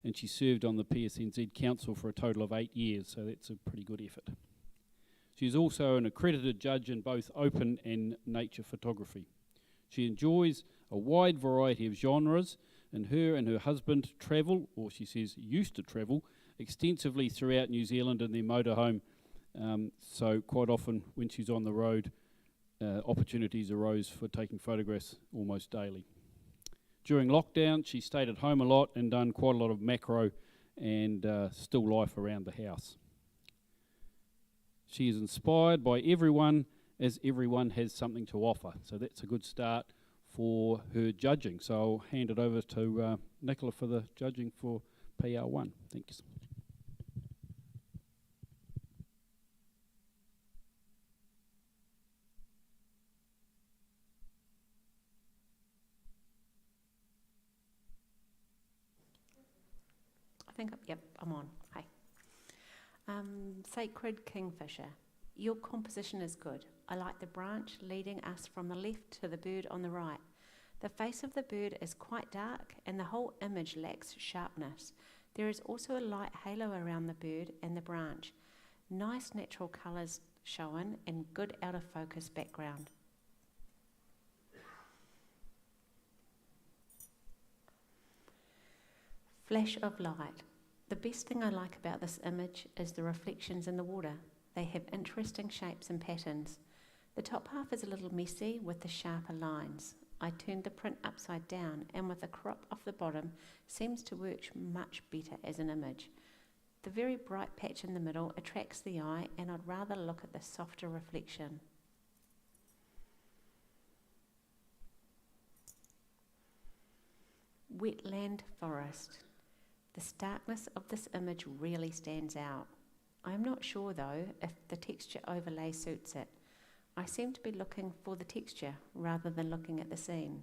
and she served on the PSNZ Council for a total of 8 years, so that's a pretty good effort. She is also an accredited judge in both open and nature photography. She enjoys a wide variety of genres, and her husband travel, or she says used to travel, extensively throughout New Zealand in their motorhome. So quite often when she's on the road, opportunities arose for taking photographs almost daily. During lockdown, she stayed at home a lot and done quite a lot of macro and still life around the house. She is inspired by everyone, as everyone has something to offer. So that's a good start for her judging. So I'll hand it over to Nicola for the judging for PR1. Thanks. Yep, I'm on. Hi. Sacred Kingfisher. Your composition is good. I like the branch leading us from the left to the bird on the right. The face of the bird is quite dark and the whole image lacks sharpness. There is also a light halo around the bird and the branch. Nice natural colours shown and good out of focus background. Flash of light. The best thing I like about this image is the reflections in the water. They have interesting shapes and patterns. The top half is a little messy with the sharper lines. I turned the print upside down and with a crop off the bottom seems to work much better as an image. The very bright patch in the middle attracts the eye and I'd rather look at the softer reflection. Wetland Forest. The starkness of this image really stands out. I am not sure though if the texture overlay suits it. I seem to be looking for the texture rather than looking at the scene.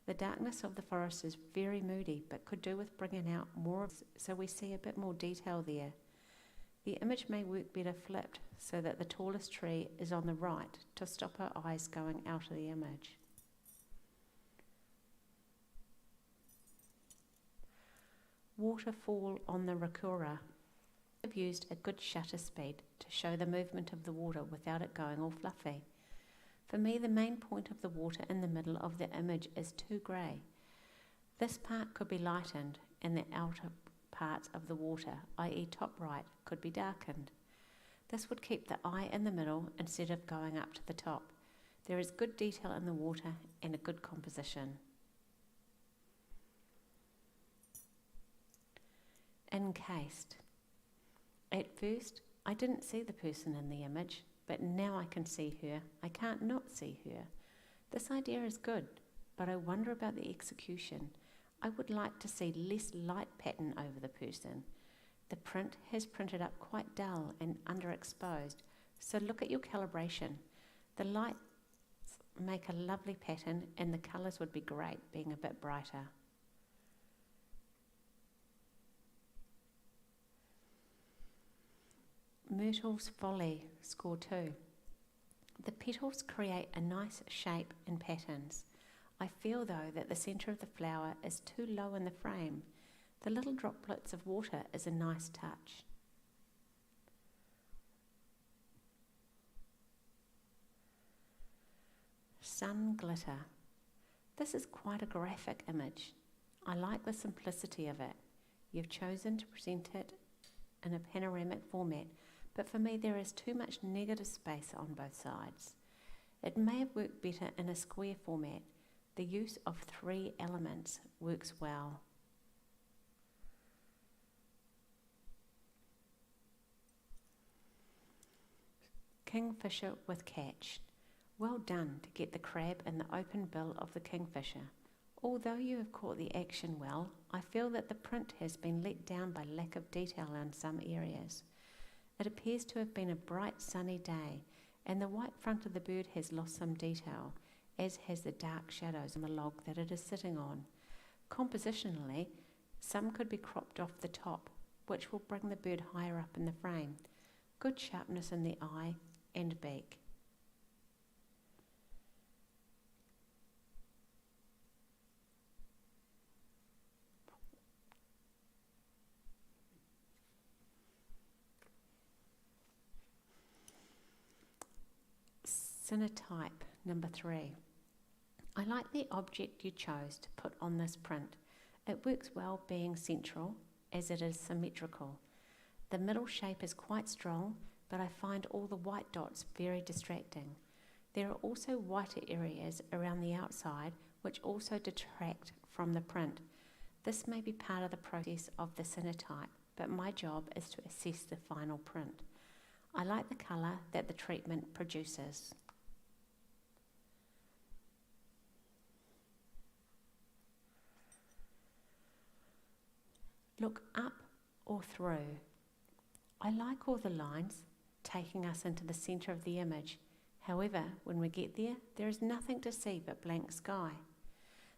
The darkness of the forest is very moody but could do with bringing out more so we see a bit more detail there. The image may work better flipped so that the tallest tree is on the right to stop our eyes going out of the image. Waterfall on the Rakura. I've used a good shutter speed to show the movement of the water without it going all fluffy. For me, the main point of the water in the middle of the image is too grey. This part could be lightened and the outer parts of the water, i.e. top right, could be darkened. This would keep the eye in the middle instead of going up to the top. There is good detail in the water and a good composition. Encased. At first, I didn't see the person in the image, but now I can see her. I can't not see her. This idea is good, but I wonder about the execution. I would like to see less light pattern over the person. The print has printed up quite dull and underexposed, so look at your calibration. The lights make a lovely pattern and the colours would be great being a bit brighter. Myrtle's Folly, score 2. The petals create a nice shape and patterns. I feel though that the centre of the flower is too low in the frame. The little droplets of water is a nice touch. Sun Glitter. This is quite a graphic image. I like the simplicity of it. You've chosen to present it in a panoramic format, but for me there is too much negative space on both sides. It may have worked better in a square format. The use of 3 elements works well. Kingfisher with catch. Well done to get the crab in the open bill of the kingfisher. Although you have caught the action well, I feel that the print has been let down by lack of detail in some areas. It appears to have been a bright sunny day, and the white front of the bird has lost some detail, as has the dark shadows on the log that it is sitting on. Compositionally, some could be cropped off the top, which will bring the bird higher up in the frame. Good sharpness in the eye and beak. Cyanotype number 3. I like the object you chose to put on this print. It works well being central as it is symmetrical. The middle shape is quite strong, but I find all the white dots very distracting. There are also whiter areas around the outside which also detract from the print. This may be part of the process of the cyanotype, but my job is to assess the final print. I like the colour that the treatment produces. Look up or through. I like all the lines taking us into the centre of the image. However, when we get there, there is nothing to see but blank sky.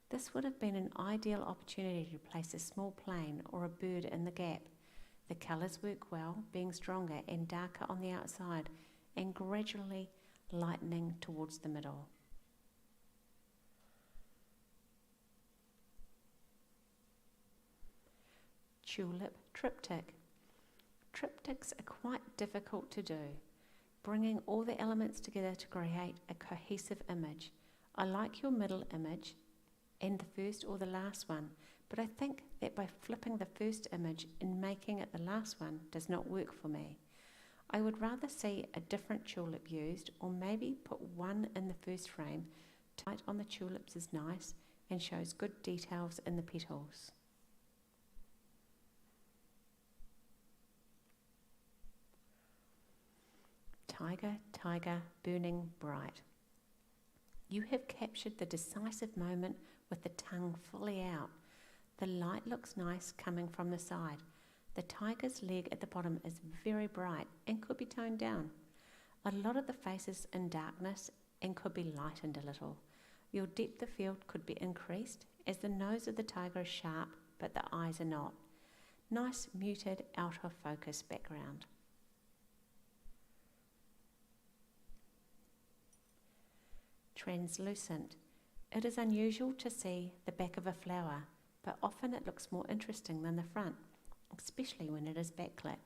This would have been an ideal opportunity to place a small plane or a bird in the gap. The colours work well, being stronger and darker on the outside and gradually lightening towards the middle. Tulip Triptych. Triptychs are quite difficult to do, bringing all the elements together to create a cohesive image. I like your middle image and the first or the last one, but I think that by flipping the first image and making it the last one does not work for me. I would rather see a different tulip used, or maybe put one in the first frame. Light on the tulips is nice and shows good details in the petals. Tiger, tiger, burning bright. You have captured the decisive moment with the tongue fully out. The light looks nice coming from the side. The tiger's leg at the bottom is very bright and could be toned down. A lot of the face is in darkness and could be lightened a little. Your depth of field could be increased as the nose of the tiger is sharp but the eyes are not. Nice muted out of focus background. Translucent. It is unusual to see the back of a flower, but often it looks more interesting than the front, especially when it is backlit.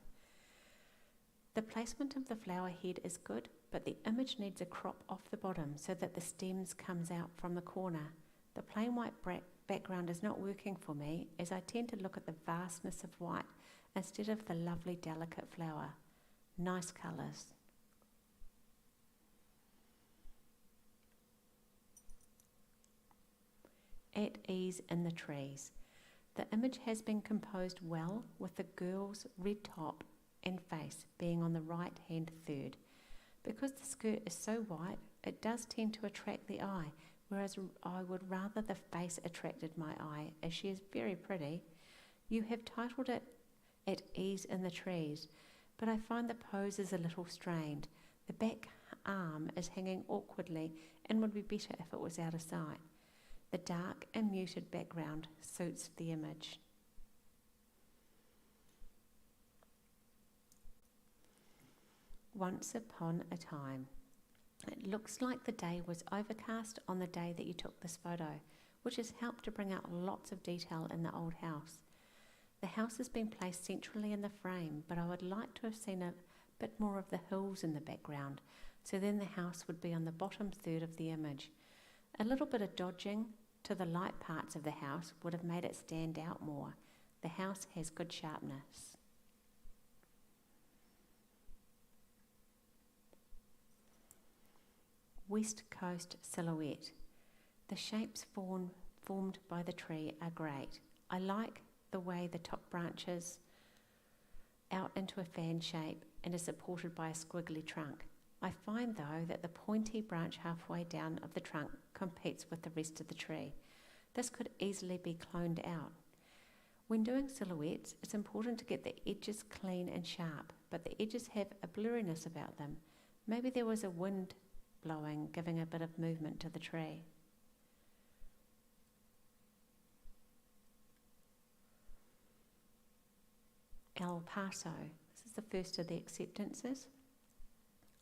The placement of the flower head is good, but the image needs a crop off the bottom so that the stems comes out from the corner. The plain white background is not working for me, as I tend to look at the vastness of white instead of the lovely delicate flower. Nice colours. At ease in the trees. The image has been composed well, with the girl's red top and face being on the right hand third. Because the skirt is so white, it does tend to attract the eye, whereas I would rather the face attracted my eye, as she is very pretty. You have titled it At Ease in the Trees, but I find the pose is a little strained. The back arm is hanging awkwardly and would be better if it was out of sight. The dark and muted background suits the image. Once upon a time. It looks like the day was overcast on the day that you took this photo, which has helped to bring out lots of detail in the old house. The house has been placed centrally in the frame, but I would like to have seen a bit more of the hills in the background, so then the house would be on the bottom third of the image. A little bit of dodging to the light parts of the house would have made it stand out more. The house has good sharpness. West Coast silhouette. The shapes formed by the tree are great. I like the way the top branches out into a fan shape and is supported by a squiggly trunk. I find though that the pointy branch halfway down of the trunk competes with the rest of the tree. This could easily be cloned out. When doing silhouettes, it's important to get the edges clean and sharp, but the edges have a blurriness about them. Maybe there was a wind blowing, giving a bit of movement to the tree. El Paso. This is the first of the acceptances.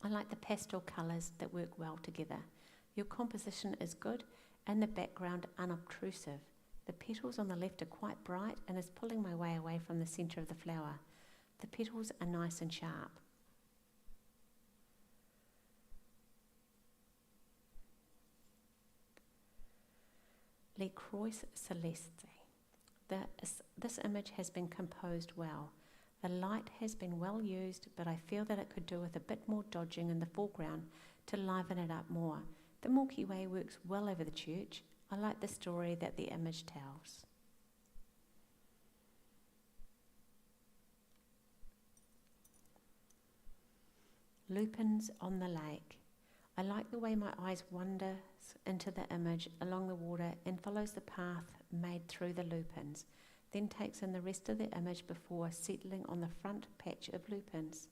I like the pastel colours that work well together. Your composition is good and the background unobtrusive. The petals on the left are quite bright and is pulling my way away from the centre of the flower. The petals are nice and sharp. Le Croix Celeste. This image has been composed well. The light has been well used, but I feel that it could do with a bit more dodging in the foreground to liven it up more. The Milky Way works well over the church. I like the story that the image tells. Lupins on the lake. I like the way my eyes wander into the image along the water and follows the path made through the lupins, then takes in the rest of the image before settling on the front patch of lupins.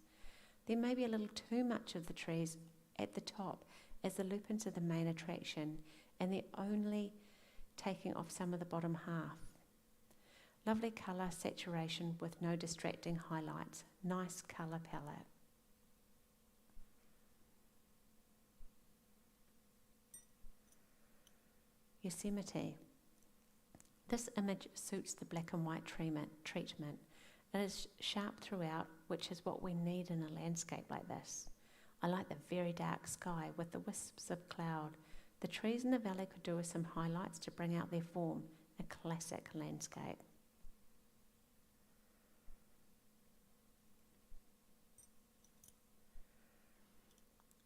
There may be a little too much of the trees at the top, as the lupins are the main attraction and they're only taking off some of the bottom half. Lovely colour saturation with no distracting highlights. Nice colour palette. Yosemite. This image suits the black and white treatment. It is sharp throughout, which is what we need in a landscape like this. I like the very dark sky with the wisps of cloud. The trees in the valley could do with some highlights to bring out their form. A classic landscape.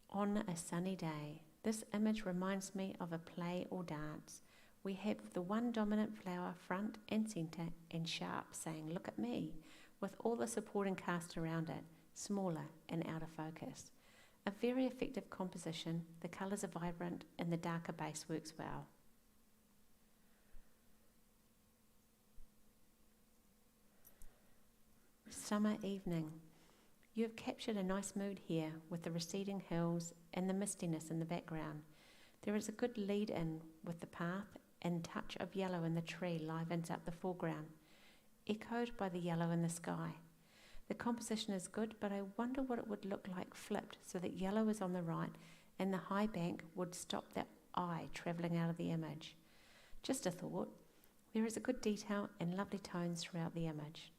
On a sunny day. This image reminds me of a play or dance. We have the one dominant flower front and centre and sharp saying, "Look at me," with all the supporting cast around it, smaller and out of focus. A very effective composition. The colours are vibrant and the darker base works well. Summer evening. You have captured a nice mood here with the receding hills and the mistiness in the background. There is a good lead in with the path and touch of yellow in the tree livens up the foreground, echoed by the yellow in the sky. The composition is good, but I wonder what it would look like flipped so that yellow is on the right and the high bank would stop the eye travelling out of the image. Just a thought. There is a good detail and lovely tones throughout the image.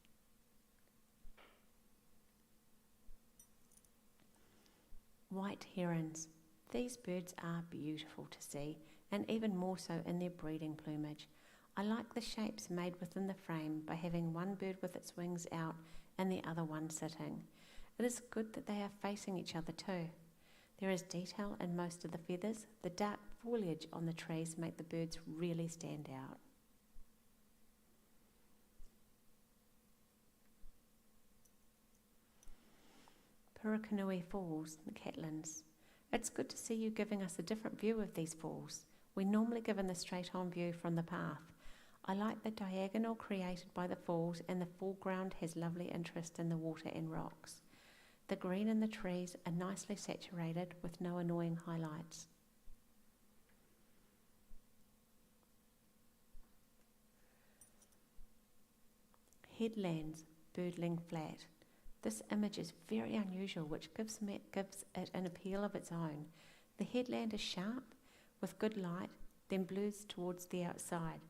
White herons. These birds are beautiful to see, and even more so in their breeding plumage. I like the shapes made within the frame by having one bird with its wings out and the other one sitting. It is good that they are facing each other too. There is detail in most of the feathers. The dark foliage on the trees make the birds really stand out. Purakanui Falls, the Catlins. It's good to see you giving us a different view of these falls. We're normally given the straight-on view from the path. I like the diagonal created by the falls, and the foreground has lovely interest in the water and rocks. The green in the trees are nicely saturated with no annoying highlights. Headlands, Birdling Flat. This image is very unusual, which gives it an appeal of its own. The headland is sharp, with good light, then blurs towards the outside.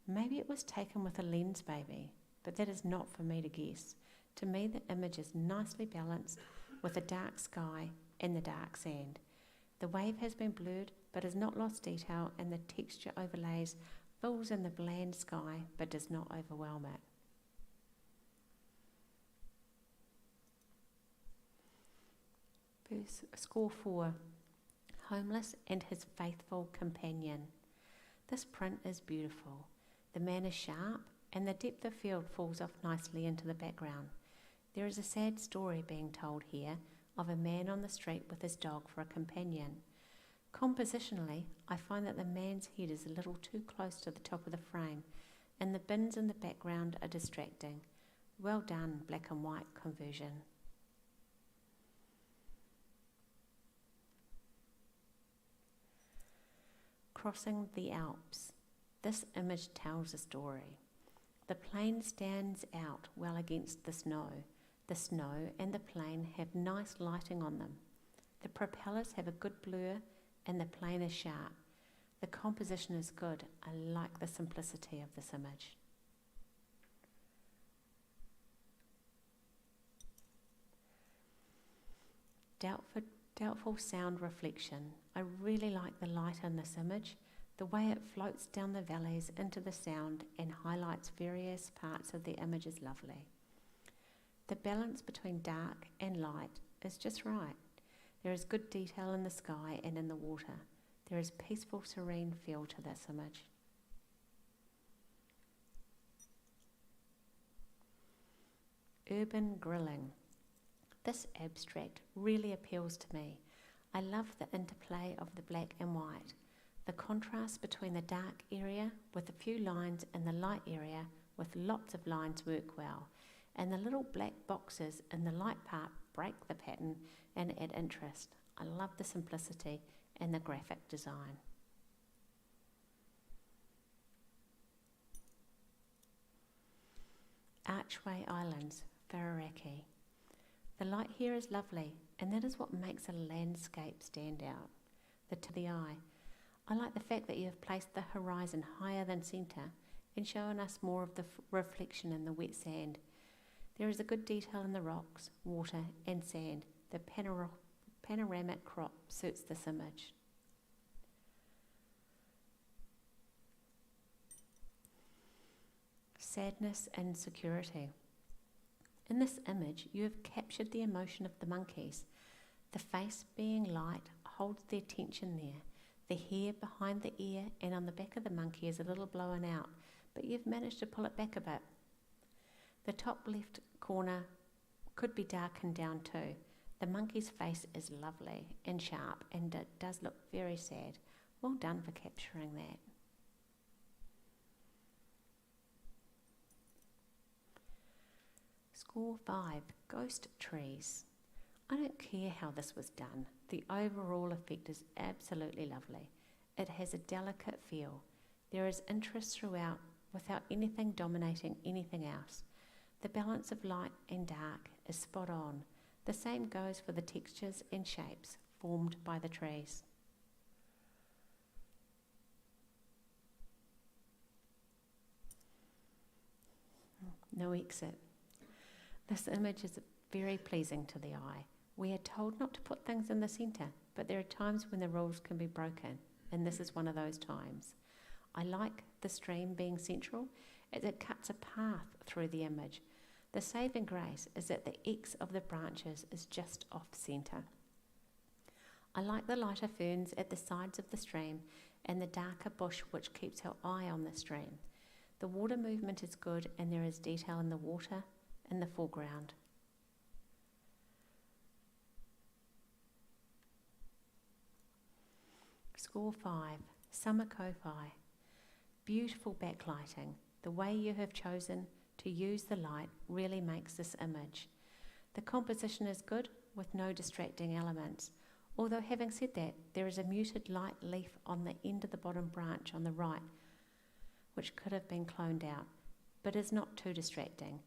Maybe it was taken with a lens maybe, but that is not for me to guess. To me, the image is nicely balanced with the dark sky and the dark sand. The wave has been blurred, but has not lost detail, and the texture overlays fills in the bland sky, but does not overwhelm it. Score 4, Homeless and His Faithful Companion. This print is beautiful. The man is sharp and the depth of field falls off nicely into the background. There is a sad story being told here of a man on the street with his dog for a companion. Compositionally, I find that the man's head is a little too close to the top of the frame and the bins in the background are distracting. Well done, black and white conversion. Crossing the Alps. This image tells a story. The plane stands out well against the snow. The snow and the plane have nice lighting on them. The propellers have a good blur and the plane is sharp. The composition is good. I like the simplicity of this image. Doubtful sound reflection. I really like the light in this image. The way it floats down the valleys into the sound and highlights various parts of the image is lovely. The balance between dark and light is just right. There is good detail in the sky and in the water. There is peaceful, serene feel to this image. Urban grilling. This abstract really appeals to me. I love the interplay of the black and white. The contrast between the dark area with a few lines and the light area with lots of lines work well. And the little black boxes in the light part break the pattern and add interest. I love the simplicity and the graphic design. Archway Islands, Whauraki. The light here is lovely, and that is what makes a landscape stand out, to the eye. I like the fact that you have placed the horizon higher than centre and shown us more of the reflection in the wet sand. There is a good detail in the rocks, water and sand. The panoramic crop suits this image. Sadness and security. In this image, you have captured the emotion of the monkeys. The face being light holds their attention there. The hair behind the ear and on the back of the monkey is a little blown out, but you've managed to pull it back a bit. The top left corner could be darkened down too. The monkey's face is lovely and sharp, and it does look very sad. Well done for capturing that. Score 5, Ghost Trees. I don't care how this was done. The overall effect is absolutely lovely. It has a delicate feel. There is interest throughout without anything dominating anything else. The balance of light and dark is spot on. The same goes for the textures and shapes formed by the trees. No exit. This image is very pleasing to the eye. We are told not to put things in the centre, but there are times when the rules can be broken, and this is one of those times. I like the stream being central as it cuts a path through the image. The saving grace is that the X of the branches is just off centre. I like the lighter ferns at the sides of the stream and the darker bush which keeps our eye on the stream. The water movement is good and there is detail in the water in the foreground. Score 5, Summer Ko-Fi. Beautiful backlighting. The way you have chosen to use the light really makes this image. The composition is good with no distracting elements. Although having said that, there is a muted light leaf on the end of the bottom branch on the right, which could have been cloned out, but is not too distracting.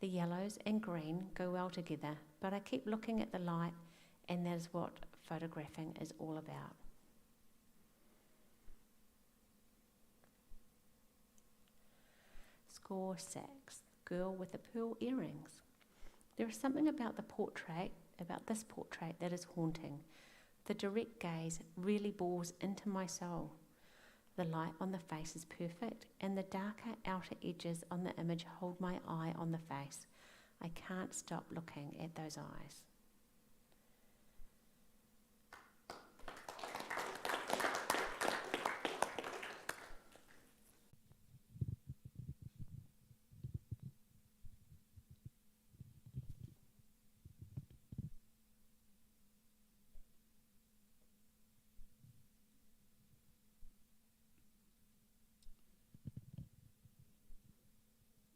The yellows and green go well together, but I keep looking at the light, and that is what photographing is all about. Score 6, Girl with the Pearl Earrings. There is something about this portrait that is haunting. The direct gaze really bores into my soul. The light on the face is perfect, and the darker outer edges on the image hold my eye on the face. I can't stop looking at those eyes.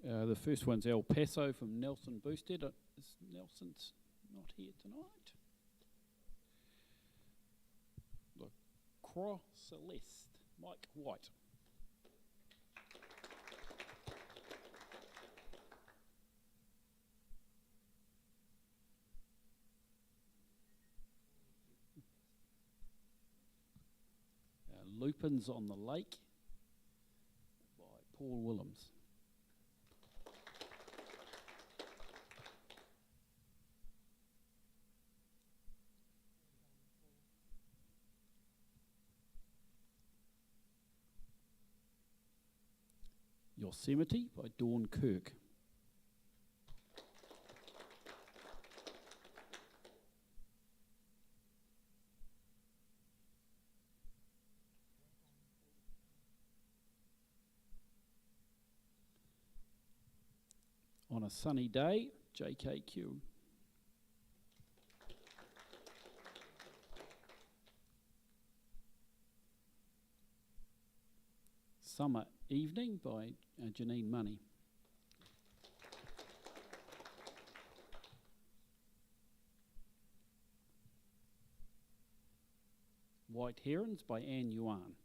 The first one's El Paso from Nelson Boosted. Nelson's not here tonight. The Croix Celeste, Mike White. Lupins on the Lake by Paul Willems. Yosemite by Dawn Kirk. On a Sunny Day, JKQ. Summer Evening by Janine Money. White Herons by Anne Yuan.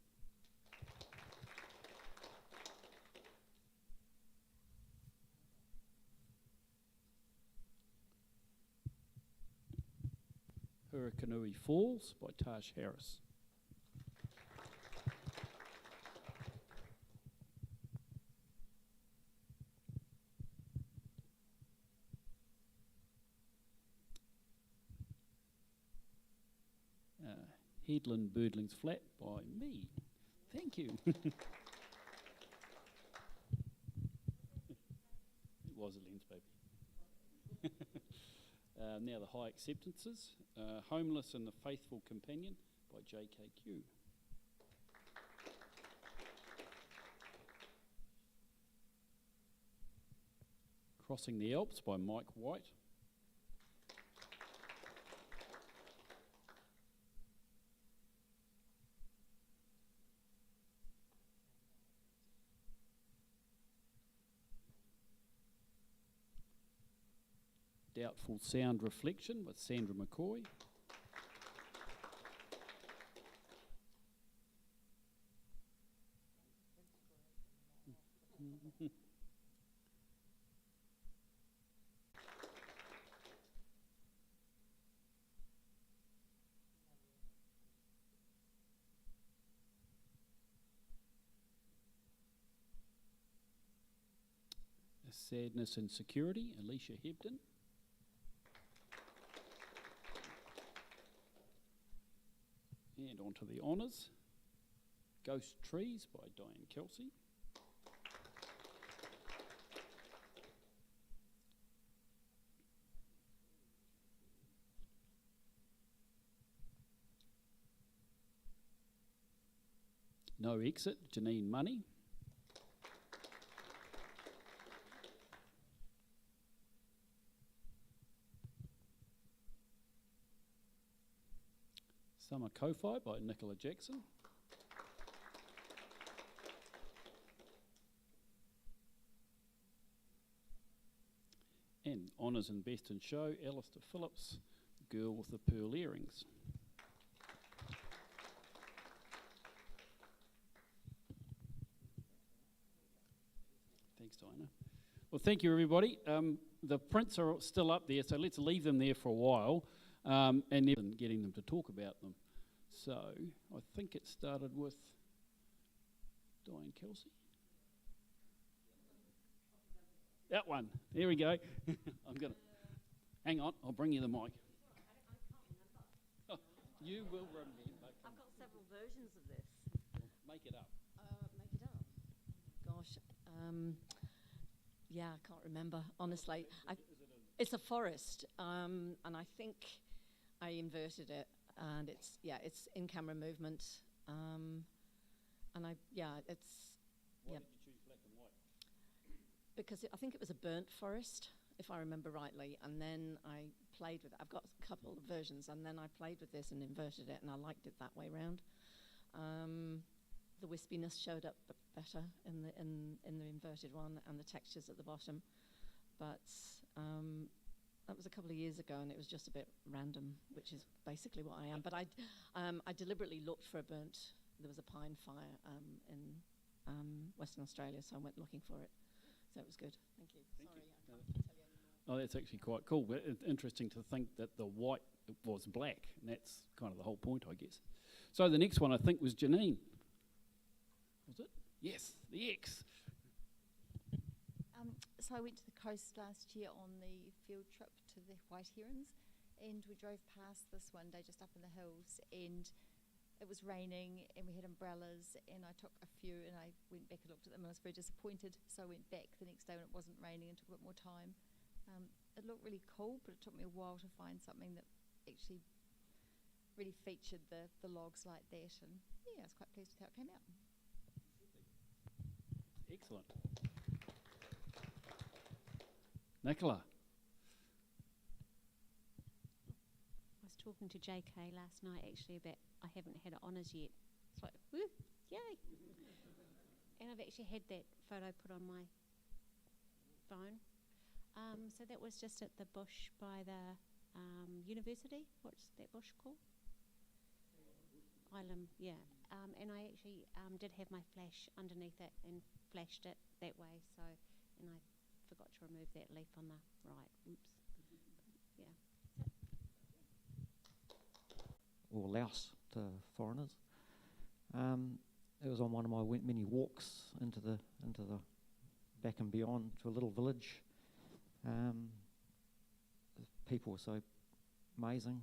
Hurrikanui Falls by Tash Harris. Headland Birdlings Flat by me. Thank you. It was a lens, baby. Now the High Acceptances. Homeless and the Faithful Companion by JKQ. Crossing the Alps by Mike White. Doubtful Sound Reflection with Sandra McCoy. Sadness and Security, Alicia Hebden. And on to the honours. Ghost Trees by Diane Kelsey. No Exit, Janine Money. Summer Ko-Fi by Nicola Jackson. And Honours and Best in Show, Alistair Phillips, Girl with the Pearl Earrings. Thanks, Diana. Well, thank you, everybody. The prints are still up there, so let's leave them there for a while. And then getting them to talk about them. So I think it started with Diane Kelsey. That one. There we go. I'm gonna hang on. I'll bring you the mic. I can't remember. Oh, you will run me. I've got several versions of this. Make it up. Make it up. Gosh. Yeah, I can't remember. Honestly, it's a forest, and I think I inverted it, and it's in-camera movement, and it's Why did you choose black and white? because I think it was a burnt forest, if I remember rightly, and then I played with it. I've got a couple of versions, and then I played with this and inverted it, and I liked it that way round. The wispiness showed up better in the inverted one, and the textures at the bottom, but that was a couple of years ago, and it was just a bit random, which is basically what I am. But I deliberately looked for a burnt. There was a pine fire in Western Australia, so I went looking for it. So it was good. Thank you. Thank Sorry, you. I can't tell you anymore. Oh, that's actually quite cool. But it's interesting to think that the white was black, and that's kind of the whole point, I guess. So the next one, I think, was Janine. Was it? Yes, the X. So I went to the coast last year on the field trip to the White Herons, and we drove past this one day just up in the hills, and it was raining and we had umbrellas, and I took a few and I went back and looked at them and I was very disappointed, so I went back the next day when it wasn't raining and took a bit more time. It looked really cool, but it took me a while to find something that actually really featured the logs like that, and yeah, I was quite pleased with how it came out. Excellent. Nicola. I was talking to JK last night actually about I haven't had honours yet. It's like, woo, yay! And I've actually had that photo put on my phone. So that was just at the bush by the university. What's that bush called? Island, yeah. And I actually did have my flash underneath it and flashed it that way. So, and I forgot to remove that leaf on the right. Oops. Yeah. Or louse to foreigners. It was on one of my many walks into the back and beyond to a little village. People were so amazing.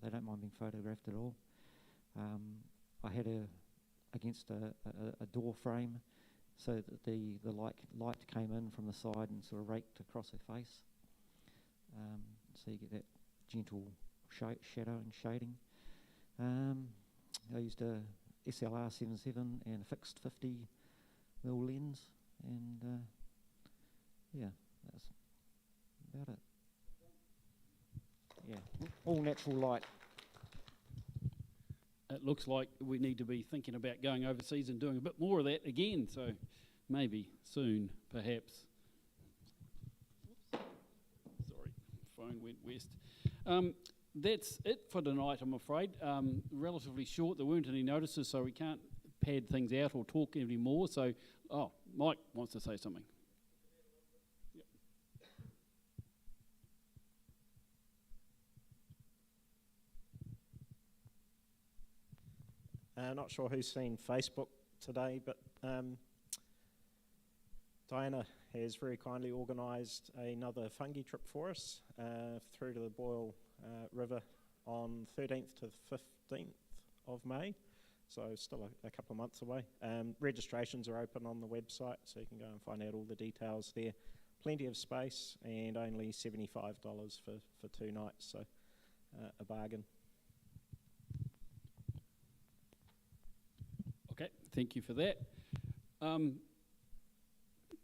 They don't mind being photographed at all. I had her against a door frame so that the light came in from the side and sort of raked across her face. So you get that gentle shadow and shading. I used a SLR 77 and a fixed 50mm lens, and yeah, that's about it. Yeah, all natural light. It looks like we need to be thinking about going overseas and doing a bit more of that again, so maybe soon, perhaps. Sorry, phone went west. That's it for tonight, I'm afraid. Relatively short, there weren't any notices, so we can't pad things out or talk any more. So, Mike wants to say something. Not sure who's seen Facebook today, but Diana has very kindly organised another fungi trip for us through to the Boyle River on 13th to 15th of May, so still a couple of months away. Registrations are open on the website, so you can go and find out all the details there. Plenty of space and only $75 for 2 nights, so a bargain. Okay, thank you for that.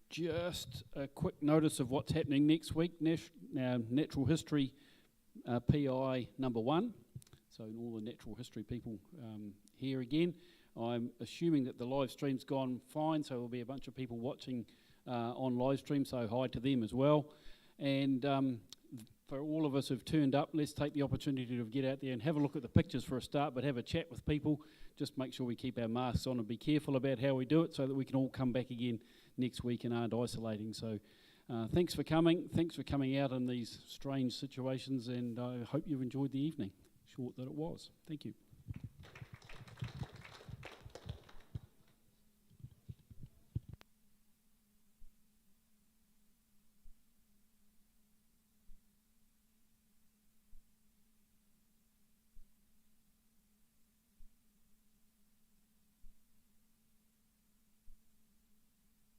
Just a quick notice of what's happening next week. Natural History PI number 1. So all the natural history people here again. I'm assuming that the live stream's gone fine, so there'll be a bunch of people watching on live stream, so hi to them as well. And for all of us who've turned up, let's take the opportunity to get out there and have a look at the pictures for a start, but have a chat with people. Just make sure we keep our masks on and be careful about how we do it so that we can all come back again next week and aren't isolating. So thanks for coming. Thanks for coming out in these strange situations, and I hope you've enjoyed the evening. Short that it was. Thank you.